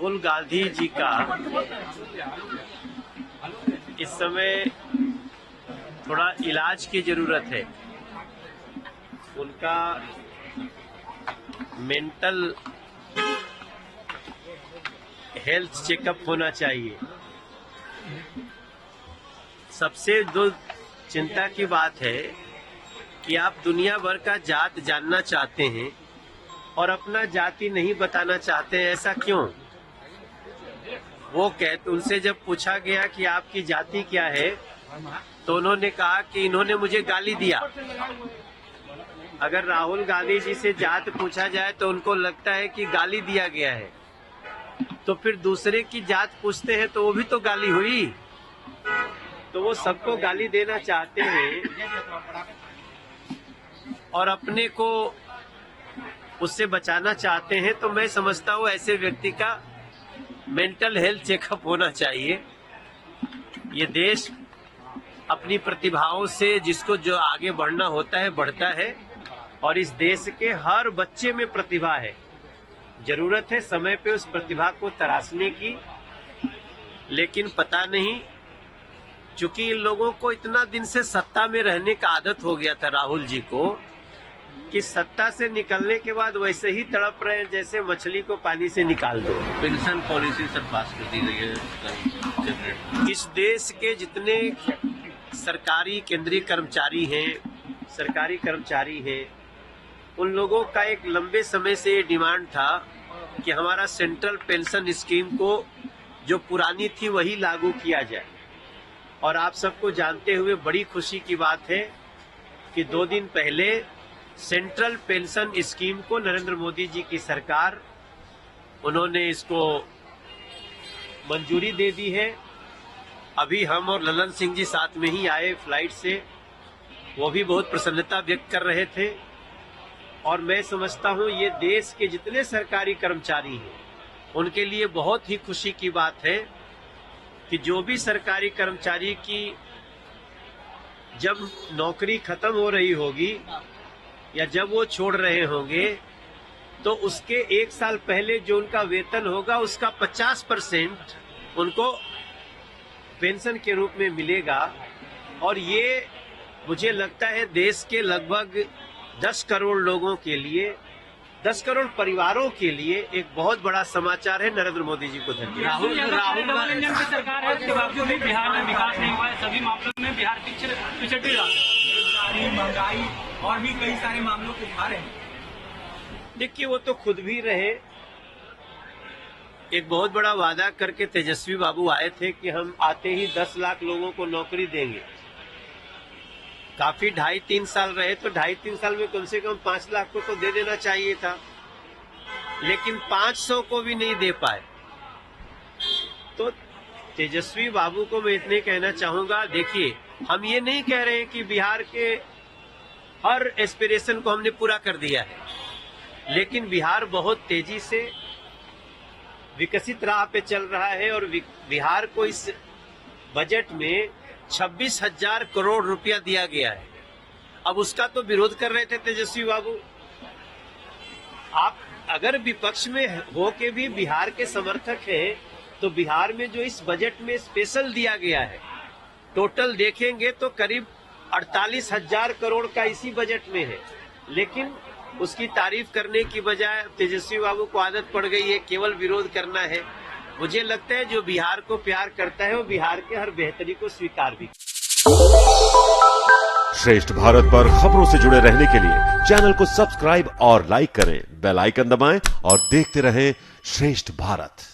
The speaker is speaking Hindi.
राहुल गांधी जी का इस समय थोड़ा इलाज की जरूरत है। उनका मेंटल हेल्थ चेकअप होना चाहिए। सबसे जो चिंता की बात है कि आप दुनिया भर का जात जानना चाहते हैं और अपना जाति नहीं बताना चाहते हैं, ऐसा क्यों? वो उनसे जब पूछा गया कि आपकी जाति क्या है, तो उन्होंने कहा कि इन्होंने मुझे गाली दिया। अगर राहुल गांधी जी से जात पूछा जाए तो उनको लगता है कि गाली दिया गया है, तो फिर दूसरे की जात पूछते हैं तो वो भी तो गाली हुई। तो वो सबको गाली देना चाहते हैं और अपने को उससे बचाना चाहते हैं। तो मैं समझता हूँ ऐसे व्यक्ति का मेंटल हेल्थ चेकअप होना चाहिए। ये देश अपनी प्रतिभाओं से जिसको जो आगे बढ़ना होता है बढ़ता है, और इस देश के हर बच्चे में प्रतिभा है। जरूरत है समय पे उस प्रतिभा को तराशने की, लेकिन पता नहीं, चूंकि इन लोगों को इतना दिन से सत्ता में रहने का आदत हो गया था राहुल जी को, कि सत्ता से निकलने के बाद वैसे ही तड़प रहे हैं जैसे मछली को पानी से निकाल दो। पेंशन पॉलिसी सर पास कर दी गई है। इस देश के जितने सरकारी केंद्रीय कर्मचारी हैं, सरकारी कर्मचारी हैं, उन लोगों का एक लंबे समय से ये डिमांड था कि हमारा सेंट्रल पेंशन स्कीम को जो पुरानी थी वही लागू किया जाए। और आप सबको जानते हुए बड़ी खुशी की बात है कि 2 दिन पहले सेंट्रल पेंशन स्कीम को नरेंद्र मोदी जी की सरकार, उन्होंने इसको मंजूरी दे दी है। अभी हम और ललन सिंह जी साथ में ही आए फ्लाइट से, वो भी बहुत प्रसन्नता व्यक्त कर रहे थे। और मैं समझता हूँ ये देश के जितने सरकारी कर्मचारी हैं उनके लिए बहुत ही खुशी की बात है कि जो भी सरकारी कर्मचारी की जब नौकरी खत्म हो रही होगी या जब वो छोड़ रहे होंगे, तो उसके 1 साल पहले जो उनका वेतन होगा उसका 50% उनको पेंशन के रूप में मिलेगा। और ये मुझे लगता है देश के लगभग 10 करोड़ लोगों के लिए, 10 करोड़ परिवारों के लिए एक बहुत बड़ा समाचार है। नरेंद्र मोदी जी को धन्यवाद। राहुल इंजन की सरकार है, उसके बावजूद भी बिहार में विकास नहीं हुआ है। सभी मामलों में बिहार पिछड़ रहा है। महंगाई और भी कई सारे मामलों को उठा रहे हैं। देखिए, वो तो खुद भी रहे। एक बहुत बड़ा वादा करके तेजस्वी बाबू आए थे कि हम आते ही 10 लाख लोगों को नौकरी देंगे। काफी 2.5-3 साल रहे, तो 2.5-3 साल में कम से कम 5 लाख को तो दे देना चाहिए था, लेकिन 500 को भी नहीं दे पाए। तो तेजस्वी बाबू को मैं इतने कहना चाहूंगा, देखिए, हम ये नहीं कह रहे हैं कि बिहार के हर एस्पिरेशन को हमने पूरा कर दिया है, लेकिन बिहार बहुत तेजी से विकसित राह पे चल रहा है। और बिहार को इस बजट में 26,000 करोड़ रुपया दिया गया है। अब उसका तो विरोध कर रहे थे तेजस्वी बाबू। आप अगर विपक्ष में हो के भी बिहार के समर्थक हैं, तो बिहार में जो इस बजट में स्पेशल दिया गया है, टोटल देखेंगे तो करीब 48,000 करोड़ का इसी बजट में है। लेकिन उसकी तारीफ करने की बजाय तेजस्वी बाबू को आदत पड़ गई है केवल विरोध करना है। मुझे लगता है जो बिहार को प्यार करता है वो बिहार के हर बेहतरी को स्वीकार भी। श्रेष्ठ भारत पर खबरों से जुड़े रहने के लिए चैनल को सब्सक्राइब और लाइक करें, बेल आइकन दबाएं और देखते रहें श्रेष्ठ भारत।